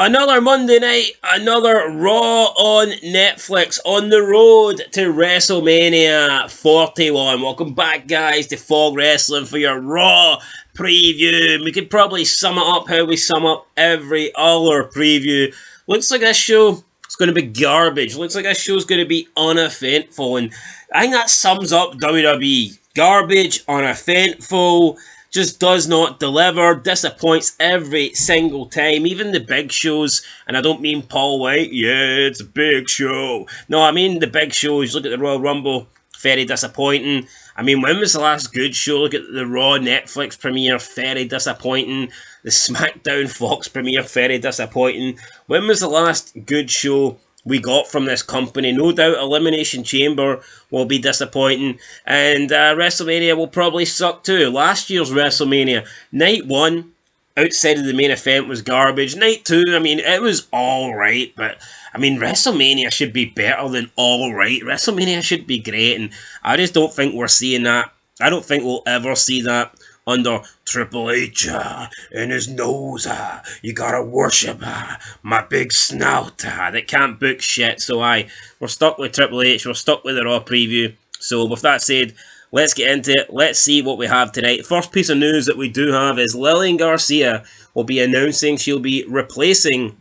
Another Monday night, another Raw on Netflix on the road to WrestleMania 41. Welcome back, guys, to Fog Wrestling for your Raw preview. We could probably sum it up how we sum up every other preview. Looks like this show is going to be garbage. Looks like this show is going to be uneventful, and I think that sums up WWE. Garbage, uneventful, just does not deliver, disappoints every single time, even the big shows, and I don't mean Paul White, yeah, it's a big show. No, I mean the big shows. Look at the Royal Rumble, very disappointing. I mean, when was the last good show? Look at the Raw Netflix premiere, very disappointing. The SmackDown Fox premiere, very disappointing. When was the last good show we got from this company? No doubt Elimination Chamber will be disappointing, and WrestleMania will probably suck too. Last year's WrestleMania, night 1, outside of the main event, was garbage. Night 2, I mean, it was alright, but I mean, WrestleMania should be better than alright. WrestleMania should be great, and I just don't think we're seeing that. I don't think we'll ever see that under Triple H in his nose. You gotta worship my big snout that can't book shit. So we're stuck with Triple H. We're stuck with the Raw preview. So with that said, let's get into it. Let's see what we have tonight. First piece of news that we do have is Lillian Garcia will be announcing she'll be replacing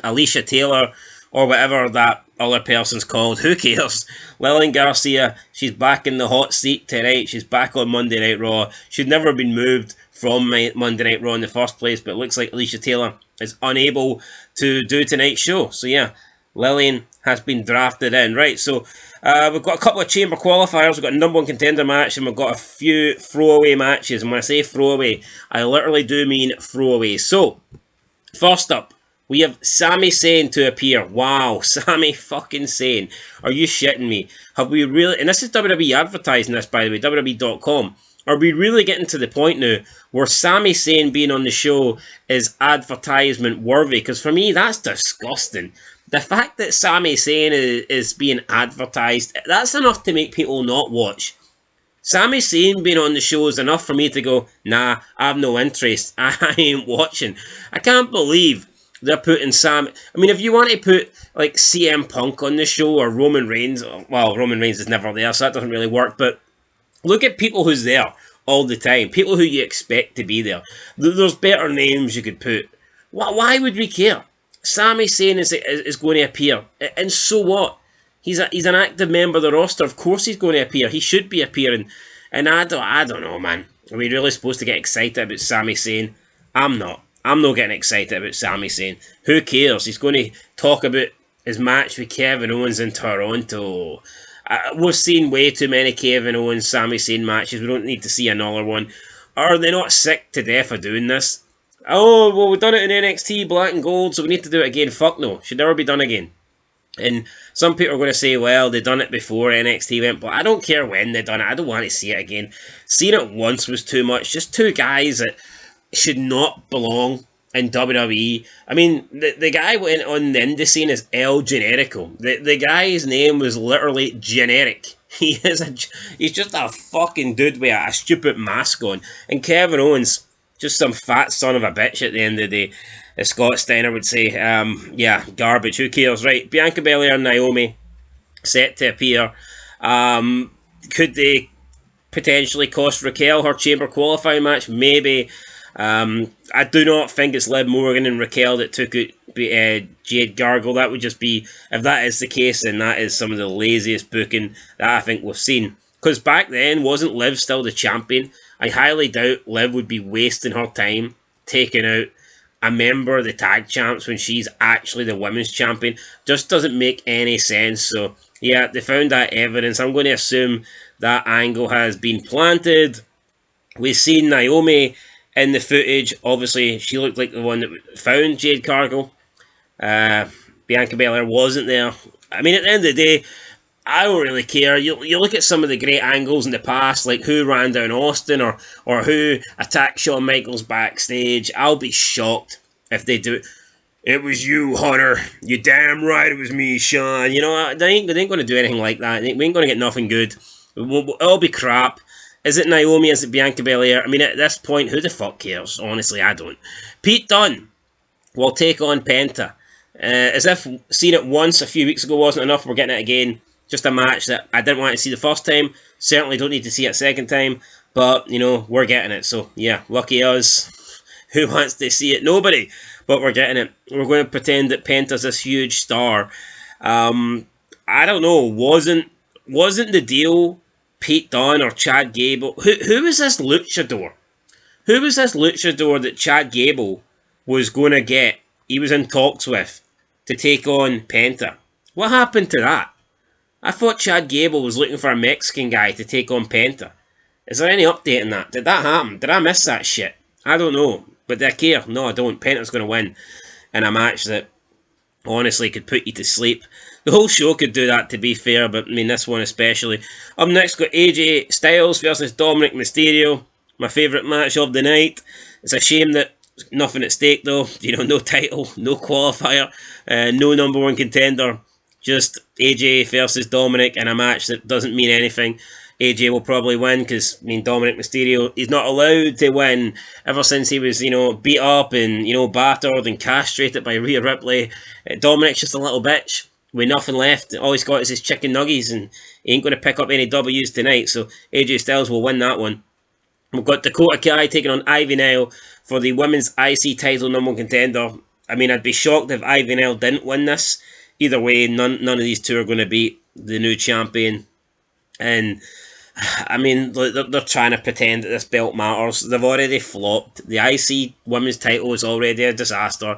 Alicia Taylor, or whatever that other person's called. Who cares? Lillian Garcia, she's back in the hot seat tonight. She's back on Monday Night Raw. She'd never been moved from Monday Night Raw in the first place, but it looks like Alicia Taylor is unable to do tonight's show. So yeah, Lillian has been drafted in. Right, so we've got a couple of chamber qualifiers. We've got a number one contender match, and we've got a few throwaway matches. And when I say throwaway, I literally do mean throwaway. So, first up, we have Sami Zayn to appear. Wow, Sami fucking Zayn. Are you shitting me? Have we really... And this is WWE advertising this, by the way, WWE.com. Are we really getting to the point now where Sami Zayn being on the show is advertisement worthy? Because for me, that's disgusting. The fact that Sami Zayn is being advertised, that's enough to make people not watch. Sami Zayn being on the show is enough for me to go, nah, I have no interest. I ain't watching. I can't believe they're putting Sam... I mean, if you want to put, like, CM Punk on the show or Roman Reigns... Well, Roman Reigns is never there, so that doesn't really work. But look at people who's there all the time. People who you expect to be there. There's better names you could put. Why would we care? Sami Zayn is going to appear. And so what? He's an active member of the roster. Of course he's going to appear. He should be appearing. And I don't know, man. Are we really supposed to get excited about Sami Zayn? I'm not. I'm not getting excited about Sami Zayn. Who cares? He's going to talk about his match with Kevin Owens in Toronto. We've seen way too many Kevin Owens, Sami Zayn matches. We don't need to see another one. Are they not sick to death of doing this? Oh, well, we've done it in NXT Black and Gold, so we need to do it again. Fuck no. Should never be done again. And some people are going to say, well, they done it before NXT went, but I don't care when they done it. I don't want to see it again. Seeing it once was too much. Just two guys that should not belong in WWE. I mean, the guy went on the indie scene as El Generico. The guy's name was literally generic. He's just a fucking dude with a stupid mask on. And Kevin Owens, just some fat son of a bitch at the end of the day. As Scott Steiner would say, yeah, garbage, who cares? Right, Bianca Belair and Naomi set to appear. Could they potentially cost Raquel her chamber qualifying match? Maybe. I do not think it's Liv Morgan and Raquel that took out Jade Gargle. That would just be, if that is the case, then that is some of the laziest booking that I think we've seen. Because back then, wasn't Liv still the champion? I highly doubt Liv would be wasting her time taking out a member of the tag champs when she's actually the women's champion. Just doesn't make any sense. So, yeah, they found that evidence. I'm going to assume that angle has been planted. We've seen Naomi in the footage. Obviously, she looked like the one that found Jade Cargill. Bianca Belair wasn't there. I mean, at the end of the day, I don't really care. You look at some of the great angles in the past, like who ran down Austin or who attacked Shawn Michaels backstage. I'll be shocked if they do it. It was you, Hunter. You damn right it was me, Shawn. You know, they ain't going to do anything like that. We ain't going to get nothing good. It'll be crap. Is it Naomi? Is it Bianca Belair? I mean, at this point, who the fuck cares? Honestly, I don't. Pete Dunne will take on Panther. As if seeing it once a few weeks ago wasn't enough, we're getting it again. Just a match that I didn't want to see the first time. Certainly don't need to see it a second time. But, we're getting it. So, yeah, lucky us. Who wants to see it? Nobody. But we're getting it. We're going to pretend that Penta's this huge star. I don't know. Wasn't the deal Pete Dunne or Chad Gable? Who was this luchador? Who was this luchador that Chad Gable was going to get? He was in talks with to take on Panther. What happened to that? I thought Chad Gable was looking for a Mexican guy to take on Panther. Is there any update on that? Did that happen? Did I miss that shit? I don't know. But do I care? No, I don't. Panther's going to win in a match that honestly could put you to sleep. The whole show could do that, to be fair, but I mean, this one especially. Up next, got AJ Styles versus Dominic Mysterio. My favourite match of the night. It's a shame that nothing at stake, though. No title, no qualifier, no number one contender. Just AJ versus Dominic in a match that doesn't mean anything. AJ will probably win because, Dominic Mysterio, he's not allowed to win ever since he was, beat up and, battered and castrated by Rhea Ripley. Dominic's just a little bitch with nothing left. All he's got is his chicken nuggets and he ain't going to pick up any W's tonight. So AJ Styles will win that one. We've got Dakota Kai taking on Ivy Nile for the women's IC title number one contender. I'd be shocked if Ivy Nile didn't win this. Either way, none of these two are going to beat the new champion. And they're trying to pretend that this belt matters. They've already flopped. The IC women's title is already a disaster.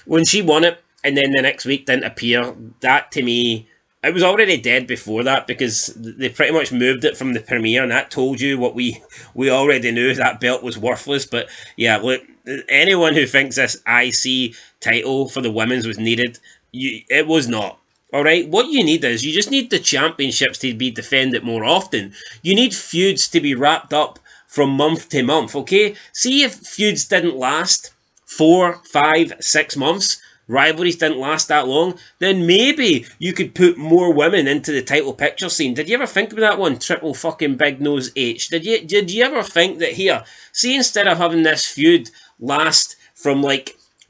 When she won it and then the next week didn't appear, that to me, it was already dead before that because they pretty much moved it from the premiere and that told you what we already knew, that belt was worthless. But yeah, look, anyone who thinks this IC title for the women's was needed, it was not. Alright, what you need is, you just need the championships to be defended more often. You need feuds to be wrapped up from month to month, okay? See if feuds didn't last 4, 5, 6 months, rivalries didn't last that long, then maybe you could put more women into the title picture scene. Did you ever think about that one, triple fucking big nose H? Did you ever think that here, see, instead of having this feud last from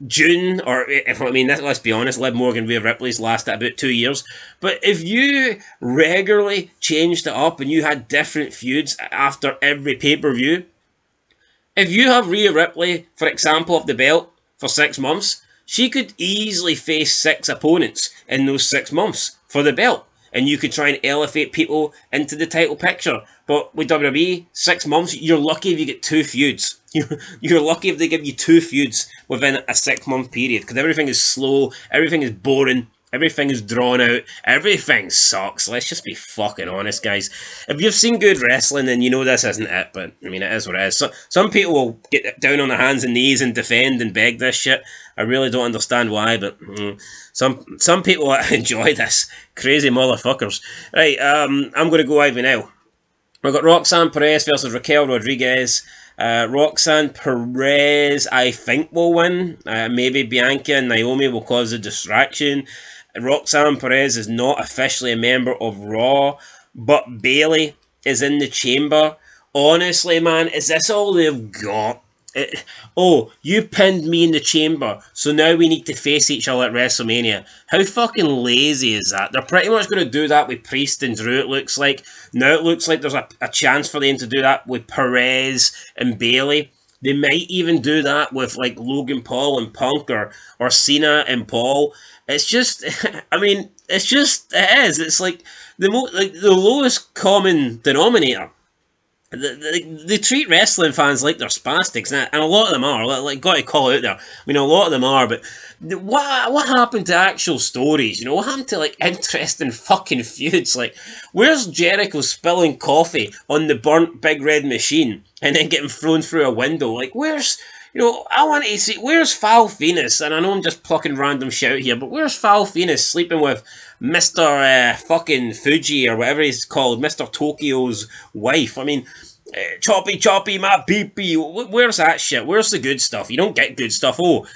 June, or let's be honest, Liv Morgan, Rhea Ripley's last at about 2 years. But if you regularly changed it up and you had different feuds after every pay-per-view, if you have Rhea Ripley, for example, of the belt for 6 months, she could easily face 6 opponents in those 6 months for the belt. And you could try and elevate people into the title picture. But with WWE, 6 months, you're lucky if you get 2 feuds. You're lucky if they give you 2 feuds within a 6-month period. Because everything is slow, everything is boring, everything is drawn out, everything sucks. Let's just be fucking honest, guys. If you've seen good wrestling, then you know this isn't it. But, it is what it is. So, some people will get down on their hands and knees and defend and beg this shit. I really don't understand why, but some people enjoy this. Crazy motherfuckers. Right, I'm going to go Ivy now. We've got Roxanne Perez versus Raquel Rodriguez. Roxanne Perez, I think, will win. Maybe Bianca and Naomi will cause a distraction. Roxanne Perez is not officially a member of Raw, but Bayley is in the chamber. Honestly, man, is this all they've got? You pinned me in the chamber, so now we need to face each other at WrestleMania. How fucking lazy is that? They're pretty much going to do that with Priest and Drew, it looks like. Now it looks like there's a chance for them to do that with Perez and Bayley. They might even do that with Logan Paul and Punk or Cena and Paul. It's just, it is. It's the lowest common denominator. They treat wrestling fans like they're spastics, and a lot of them are. Got to call out there. A lot of them are, but what happened to actual stories? What happened to interesting fucking feuds? Where's Jericho spilling coffee on the burnt Big Red Machine and then getting thrown through a window? Where's I want to see, where's Val Venus? And I know I'm just plucking random shout here, but where's Val Venus sleeping with Mr. Fucking Fuji or whatever he's called, Mr. Tokyo's wife? Choppy, my pee-pee. Where's that shit? Where's the good stuff? You don't get good stuff. Oh,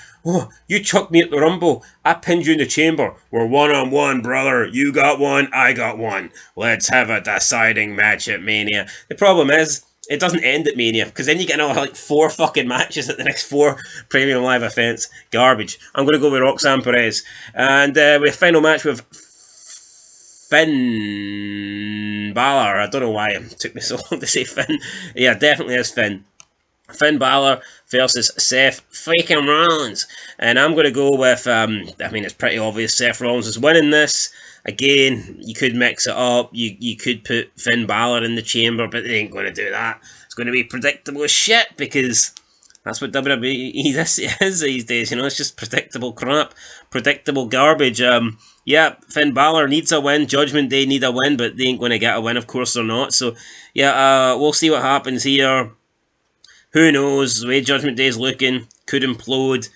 you chucked me at the Rumble. I pinned you in the chamber. We're one-on-one, brother. You got one, I got one. Let's have a deciding match at Mania. The problem is, it doesn't end at Mania, because then you get another like 4 fucking matches at the next 4 premium live events. Garbage. I'm going to go with Roxanne Perez. And we have final match with Finn Balor. I don't know why it took me so long to say Finn. Yeah, definitely is Finn. Finn Balor versus Seth freaking Rollins. And I'm going to go with, I mean, it's pretty obvious Seth Rollins is winning this. Again, you could mix it up. You could put Finn Balor in the chamber, but they ain't going to do that. It's going to be predictable as shit, because that's what WWE is these days. You know, it's just predictable crap, predictable garbage. Yeah, Finn Balor needs a win. Judgment Day need a win, but they ain't going to get a win. Of course they're not. So, yeah, we'll see what happens here. Who knows? The way Judgment Day is looking, could implode.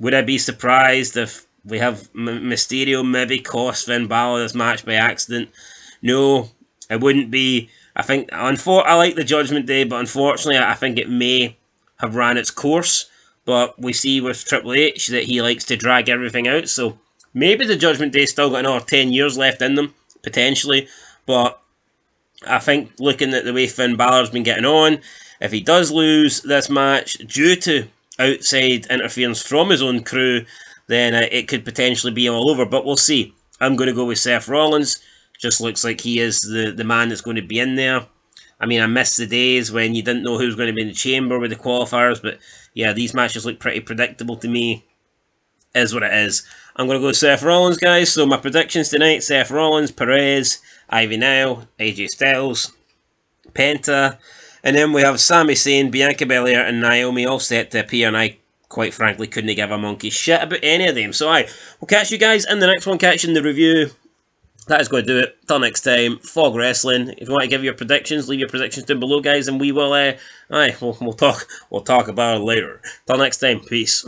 Would I be surprised if we have Mysterio maybe cost Finn Balor this match by accident? No, it wouldn't be. I think, I like the Judgment Day, but unfortunately, I think it may have ran its course. But we see with Triple H that he likes to drag everything out. So maybe the Judgment Day still got another 10 years left in them, potentially. But I think looking at the way Finn Balor's been getting on, if he does lose this match due to outside interference from his own crew, then it could potentially be all over. But we'll see. I'm going to go with Seth Rollins. Just looks like he is the man that's going to be in there. I mean, I miss the days when you didn't know who was going to be in the chamber with the qualifiers. But yeah, these matches look pretty predictable to me. Is what it is. I'm going to go Seth Rollins, guys. So my predictions tonight: Seth Rollins, Perez, Ivy Nile, AJ Styles, Panther, and then we have Sami Zayn, Bianca Belair, and Naomi all set to appear, and I, quite frankly, couldn't give a monkey shit about any of them. So we'll catch you guys in the next one, catch you in the review. That is going to do it. Till next time, Fog Wrestling. If you want to give your predictions, leave your predictions down below, guys, and we will, we'll talk about it later. Till next time, peace.